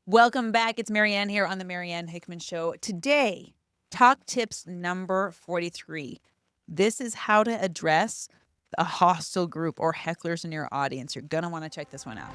Welcome back. It's Marianne here on the Marianne Hickman Show. Today, talk tips number 43. This is how to address a hostile group or hecklers in your audience. You're going to want to check this one out.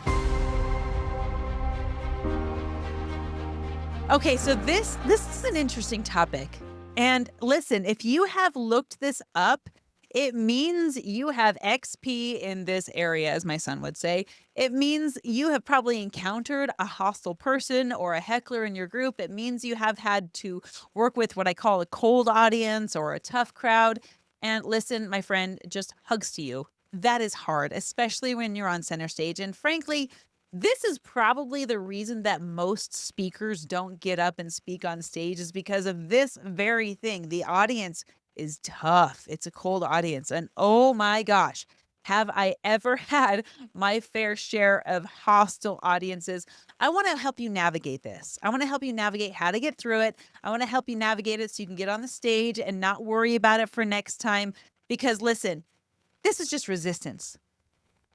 Okay, so this is an interesting topic. And listen, if you have looked this up, it means you have XP in this area, as my son would say. It means you have probably encountered a hostile person or a heckler in your group. It means you have had to work with what I call a cold audience or a tough crowd. And listen, my friend, just hugs to you. That is hard, especially when you're on center stage. And frankly, this is probably the reason that most speakers don't get up and speak on stage is because of this very thing. The audience is tough. It's a cold audience. And oh my gosh, have I ever had my fair share of hostile audiences? I want to help you navigate this. I want to help you navigate how to get through it. I want to help you navigate it so you can get on the stage and not worry about it for next time. Because listen, this is just resistance.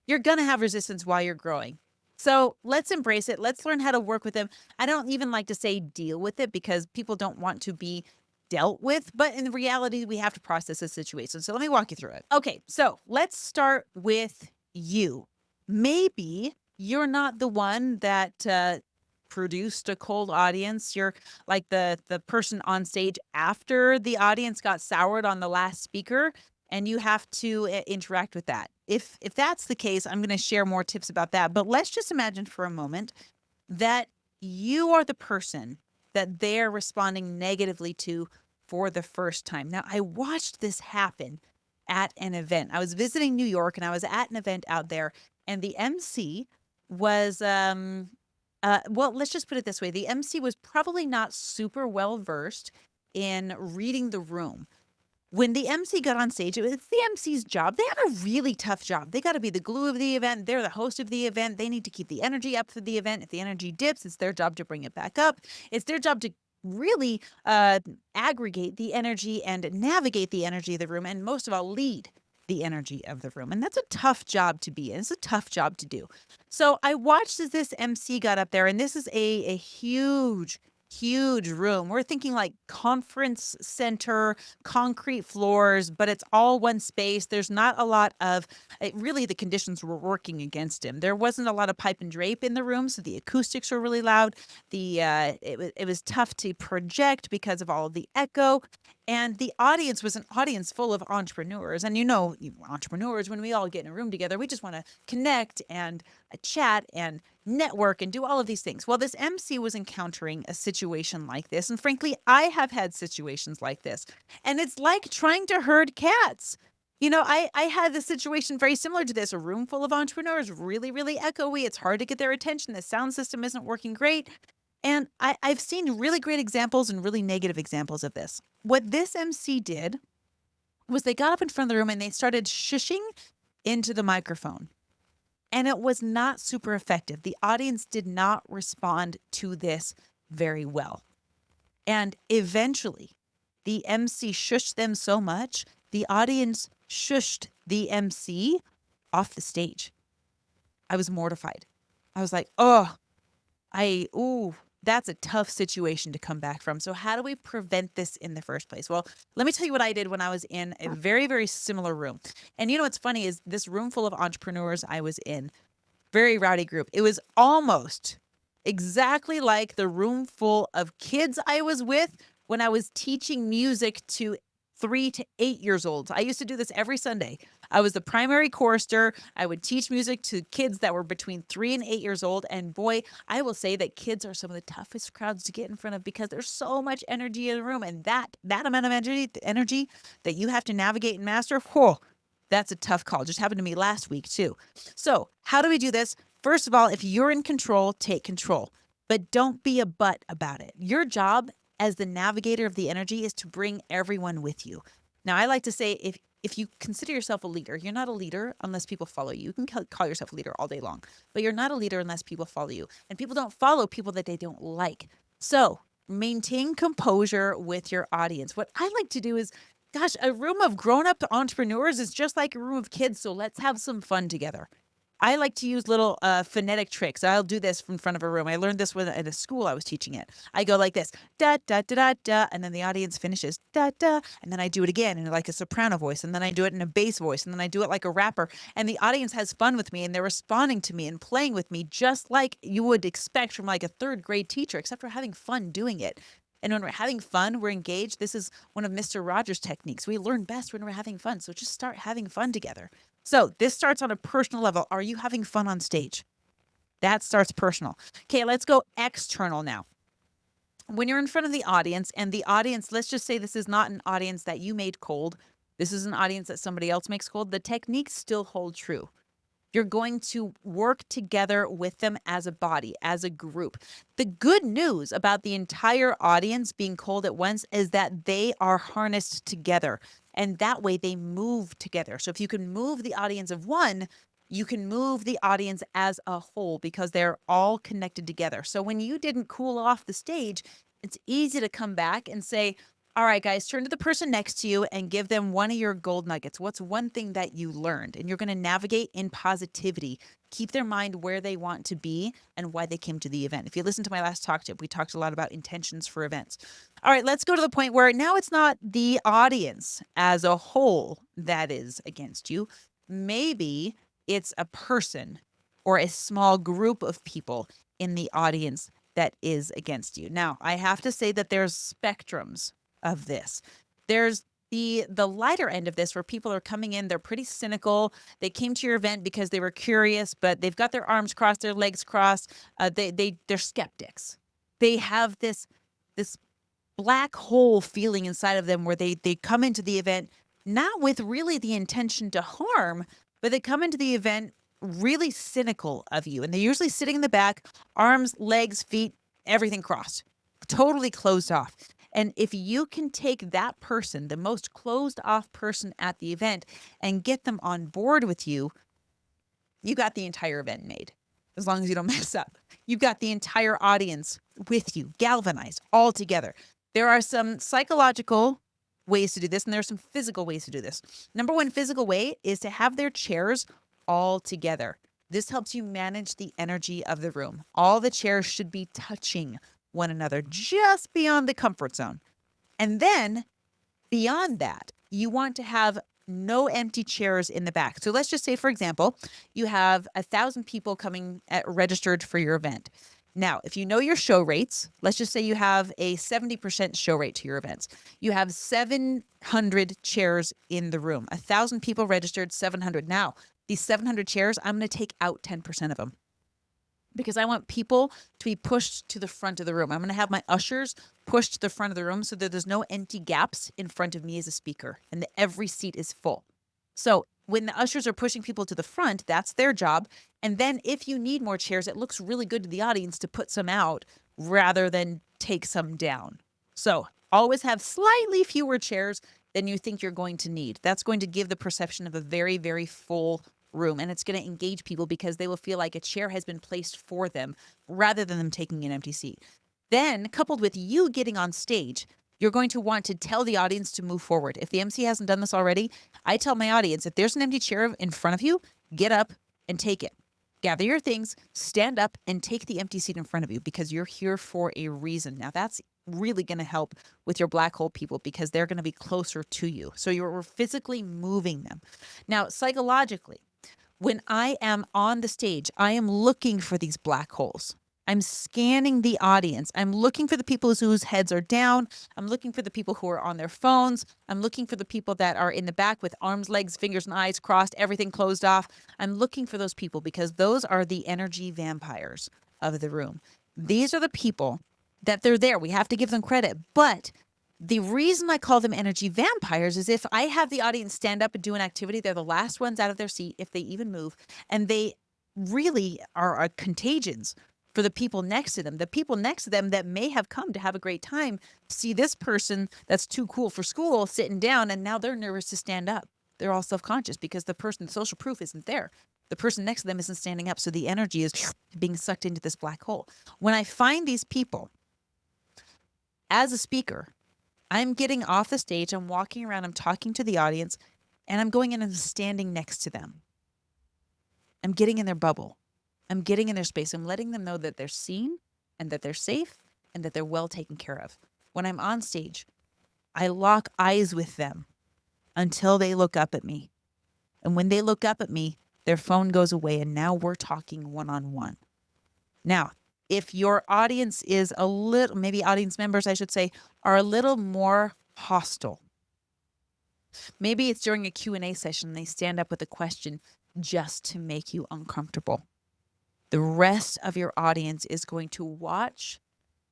You're going to have resistance while you're growing. So let's embrace it. Let's learn how to work with them. I don't even like to say deal with it because people don't want to be dealt with, but in reality, we have to process the situation. So let me walk you through it. Okay, so let's start with you. Maybe you're not the one that produced a cold audience. You're like the person on stage after the audience got soured on the last speaker, and you have to interact with that. If that's the case, I'm going to share more tips about that. But let's just imagine for a moment that you are the person that they're responding negatively to for the first time. Now, I watched this happen at an event. I was visiting New York and I was at an event out there, and the MC was well, let's just put it this way. The MC was probably not super well versed in reading the room. When the MC got on stage, it's the MC's job. They have a really tough job. They got to be the glue of the event. They're the host of the event. They need to keep the energy up for the event. If the energy dips, it's their job to bring it back up. It's their job to really aggregate the energy and navigate the energy of the room, and most of all, lead the energy of the room. And that's a tough job to be in. It's a tough job to do. So I watched as this MC got up there, and this is a huge room. We're thinking like conference center, concrete floors, but it's all one space. There's not a lot of really, the conditions were working against him. There wasn't a lot of pipe and drape in the room, so the acoustics were really loud. It was tough to project because of all of the echo. And the audience was an audience full of entrepreneurs. And entrepreneurs, when we all get in a room together, we just want to connect and chat and network and do all of these things. Well, this MC was encountering a situation like this. And frankly, I have had situations like this. And it's like trying to herd cats. I had this situation very similar to this, a room full of entrepreneurs, really, really echoey. It's hard to get their attention. The sound system isn't working great. And I've seen really great examples and really negative examples of this. What this MC did was they got up in front of the room and they started shushing into the microphone. And it was not super effective. The audience did not respond to this very well. And eventually, the MC shushed them so much, the audience shushed the MC off the stage. I was mortified. I was like, that's a tough situation to come back from. So how do we prevent this in the first place? Well, let me tell you what I did when I was in a very, very similar room. And what's funny is this room full of entrepreneurs I was in, very rowdy group. It was almost exactly like the room full of kids I was with when I was teaching music to 3 to 8 years old. I used to do this every Sunday. I was the primary chorister. I would teach music to kids that were between 3 and 8 years old. And boy, I will say that kids are some of the toughest crowds to get in front of because there's so much energy in the room. And that amount of energy that you have to navigate and master, that's a tough call. Just happened to me last week too. So how do we do this? First of all, if you're in control, take control. But don't be a butt about it. Your job as the navigator of the energy is to bring everyone with you. Now, I like to say if you consider yourself a leader, you're not a leader unless people follow you. You can call yourself a leader all day long, but you're not a leader unless people follow you. And people don't follow people that they don't like. So maintain composure with your audience. What I like to do is, gosh, a room of grown-up entrepreneurs is just like a room of kids. So let's have some fun together. I like to use little phonetic tricks. I'll do this in front of a room. I learned this when at a school I was teaching it. I go like this, da da da da da, and then the audience finishes da da, and then I do it again in like a soprano voice, and then I do it in a bass voice, and then I do it like a rapper, and the audience has fun with me, and they're responding to me and playing with me just like you would expect from like a third grade teacher, except we're having fun doing it. And when we're having fun, we're engaged. This is one of Mr. Rogers' techniques. We learn best when we're having fun. So just start having fun together. So this starts on a personal level. Are you having fun on stage? That starts personal. Okay, let's go external now. When you're in front of the audience, and the audience, let's just say this is not an audience that you made cold. This is an audience that somebody else makes cold. The techniques still hold true. You're going to work together with them as a body, as a group. The good news about the entire audience being cold at once is that they are harnessed together, and that way they move together. So if you can move the audience of one, you can move the audience as a whole because they're all connected together. So when you didn't cool off the stage, it's easy to come back and say, all right, guys, turn to the person next to you and give them one of your gold nuggets. What's one thing that you learned? And you're going to navigate in positivity. Keep their mind where they want to be and why they came to the event. If you listen to my last talk tip, we talked a lot about intentions for events. All right, let's go to the point where now it's not the audience as a whole that is against you. Maybe it's a person or a small group of people in the audience that is against you. Now, I have to say that there's spectrums of this. There's the lighter end of this where people are coming in, they're pretty cynical. They came to your event because they were curious, but they've got their arms crossed, their legs crossed. They're skeptics. They have this black hole feeling inside of them where they come into the event not with really the intention to harm, but they come into the event really cynical of you. And they're usually sitting in the back, arms, legs, feet, everything crossed, totally closed off. And if you can take that person, the most closed off person at the event, and get them on board with you, you got the entire event made. As long as you don't mess up, you've got the entire audience with you, galvanized all together. There are some psychological ways to do this, and there are some physical ways to do this. Number one physical way is to have their chairs all together. This helps you manage the energy of the room. All the chairs should be touching one another, just beyond the comfort zone. And then beyond that, you want to have no empty chairs in the back. So let's just say, for example, you have 1,000 people coming registered for your event. Now, if you know your show rates, let's just say you have a 70% show rate to your events. You have 700 chairs in the room, 1,000 people registered, 700. Now, these 700 chairs, I'm going to take out 10% of them, because I want people to be pushed to the front of the room. I'm going to have my ushers pushed to the front of the room so that there's no empty gaps in front of me as a speaker and that every seat is full. So when the ushers are pushing people to the front, that's their job. And then if you need more chairs, it looks really good to the audience to put some out rather than take some down. So always have slightly fewer chairs than you think you're going to need. That's going to give the perception of a very, very full room, and it's going to engage people because they will feel like a chair has been placed for them rather than them taking an empty seat. Then, coupled with you getting on stage, you're going to want to tell the audience to move forward. If the MC hasn't done this already, I tell my audience, if there's an empty chair in front of you, get up and take it. Gather your things, stand up, and take the empty seat in front of you because you're here for a reason. Now, that's really going to help with your black hole people because they're going to be closer to you. So you're physically moving them. Now, psychologically, when I am on the stage, I am looking for these black holes. I'm scanning the audience. I'm looking for the people whose heads are down. I'm looking for the people who are on their phones. I'm looking for the people that are in the back with arms, legs, fingers, and eyes crossed, everything closed off. I'm looking for those people because those are the energy vampires of the room. These are the people that they're there. We have to give them credit. But the reason I call them energy vampires is if I have the audience stand up and do an activity, they're the last ones out of their seat, if they even move, and they really are contagions for the people next to them. The people next to them that may have come to have a great time see this person that's too cool for school sitting down, and now they're nervous to stand up. They're all self-conscious because the social proof isn't there. The person next to them isn't standing up, so the energy is being sucked into this black hole. When I find these people, as a speaker, I'm getting off the stage, I'm walking around, I'm talking to the audience, and I'm going in and standing next to them. I'm getting in their bubble. I'm getting in their space. I'm letting them know that they're seen and that they're safe and that they're well taken care of. When I'm on stage, I lock eyes with them until they look up at me. And when they look up at me, their phone goes away and now we're talking one-on-one. Now, if your audience is a little, maybe audience members, I should say, are a little more hostile. Maybe it's during a Q&A session and they stand up with a question just to make you uncomfortable. The rest of your audience is going to watch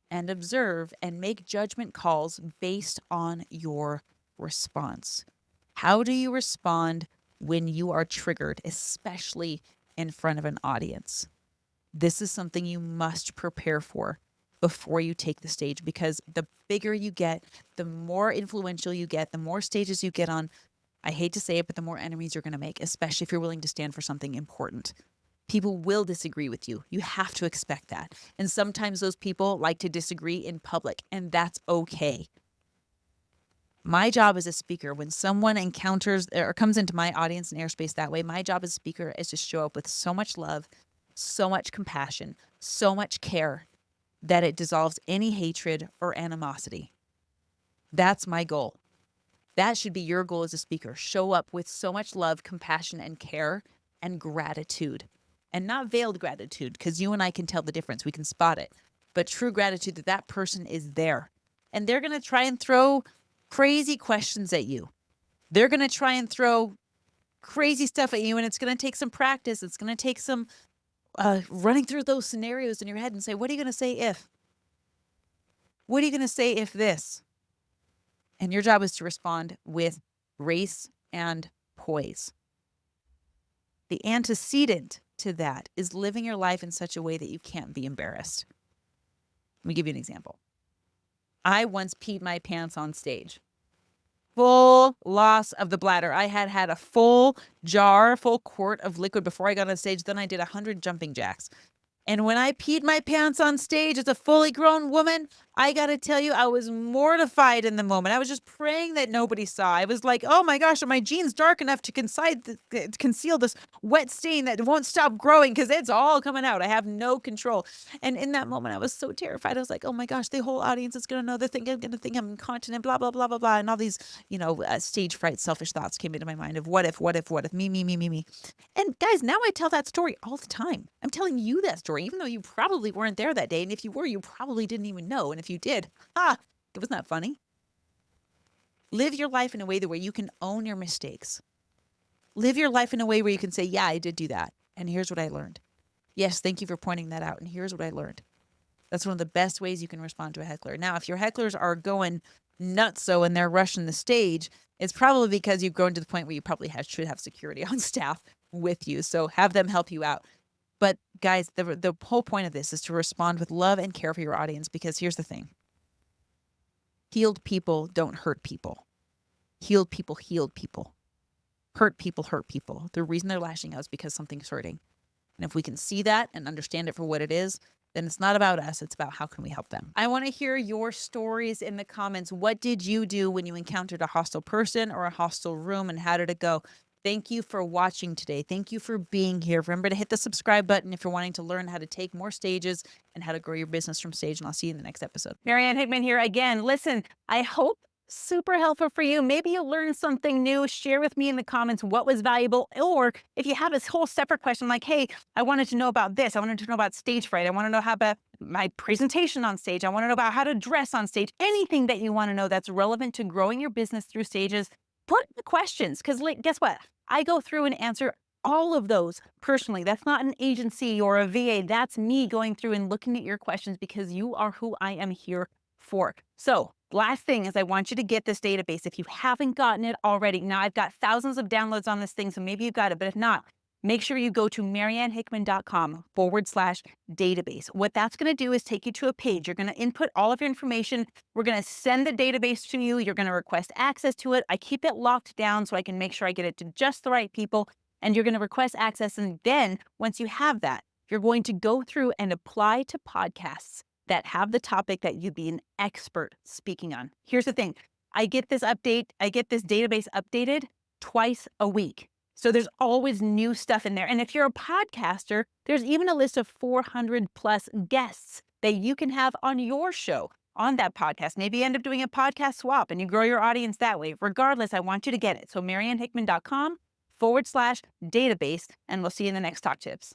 and observe and make judgment calls based on your response. How do you respond when you are triggered, especially in front of an audience? This is something you must prepare for before you take the stage, because the bigger you get, the more influential you get, the more stages you get on. I hate to say it, but the more enemies you're going to make, especially if you're willing to stand for something important. People will disagree with you. You have to expect that. And sometimes those people like to disagree in public, and that's okay. My job as a speaker, when someone encounters or comes into my audience and airspace that way, my job as a speaker is to show up with so much love, so much compassion, so much care that it dissolves any hatred or animosity. That's my goal. That should be your goal as a speaker. Show up with so much love, compassion, and care and gratitude. And not veiled gratitude, because you and I can tell the difference. We can spot it. But true gratitude that that person is there. And they're going to try and throw crazy questions at you. They're going to try and throw crazy stuff at you, and it's going to take some practice. It's going to take some running through those scenarios in your head and say, what are you going to say if? What are you going to say if this? And your job is to respond with grace and poise. The antecedent to that is living your life in such a way that you can't be embarrassed. Let me give you an example. I once peed my pants on stage. Full loss of the bladder. I had a full quart of liquid before I got on stage. Then I did 100 jumping jacks. And when I peed my pants on stage as a fully grown woman, I got to tell you, I was mortified in the moment. I was just praying that nobody saw. I was like, oh my gosh, are my jeans dark enough to conceal this wet stain that won't stop growing because it's all coming out. I have no control. And in that moment, I was so terrified. I was like, oh my gosh, the whole audience is going to know. They're going to think I'm incontinent, blah, blah, blah, blah, blah. And all these, stage fright, selfish thoughts came into my mind of what if, me. And guys, now I tell that story all the time. I'm telling you that story, even though you probably weren't there that day. And if you were, you probably didn't even know. And if you did, it was not funny. Live your life in a way where you can own your mistakes. Live your life in a way where you can say, yeah, I did do that. And here's what I learned. Yes, thank you for pointing that out. And here's what I learned. That's one of the best ways you can respond to a heckler. Now, if your hecklers are going nutso and they're rushing the stage, it's probably because you've grown to the point where you probably should have security on staff with you. So have them help you out. But guys, the whole point of this is to respond with love and care for your audience, because here's the thing. Healed people don't hurt people. Healed people healed people. Hurt people hurt people. The reason they're lashing out is because something's hurting. And if we can see that and understand it for what it is, then it's not about us. It's about how can we help them. I want to hear your stories in the comments. What did you do when you encountered a hostile person or a hostile room, and how did it go? Thank you for watching today. Thank you for being here. Remember to hit the subscribe button if you're wanting to learn how to take more stages and how to grow your business from stage. And I'll see you in the next episode. Marianne Hickman here again. Listen, I hope super helpful for you. Maybe you learned something new. Share with me in the comments what was valuable. Or if you have this whole separate question like, hey, I wanted to know about this. I wanted to know about stage fright. I want to know how about my presentation on stage. I want to know about how to dress on stage. Anything that you want to know that's relevant to growing your business through stages, put the questions. Because guess what? I go through and answer all of those personally. That's not an agency or a VA. That's me going through and looking at your questions, because you are who I am here for. So last thing is, I want you to get this database if you haven't gotten it already. Now, I've got thousands of downloads on this thing, so maybe you've got it, but if not, make sure you go to mariannehickman.com/database. What that's going to do is take you to a page. You're going to input all of your information. We're going to send the database to you. You're going to request access to it. I keep it locked down so I can make sure I get it to just the right people. And you're going to request access. And then once you have that, you're going to go through and apply to podcasts that have the topic that you'd be an expert speaking on. Here's the thing. I get this database updated twice a week. So there's always new stuff in there. And if you're a podcaster, there's even a list of 400 plus guests that you can have on your show on that podcast. Maybe you end up doing a podcast swap and you grow your audience that way. Regardless, I want you to get it. So MarianneHickman.com/database, and we'll see you in the next Talk Tips.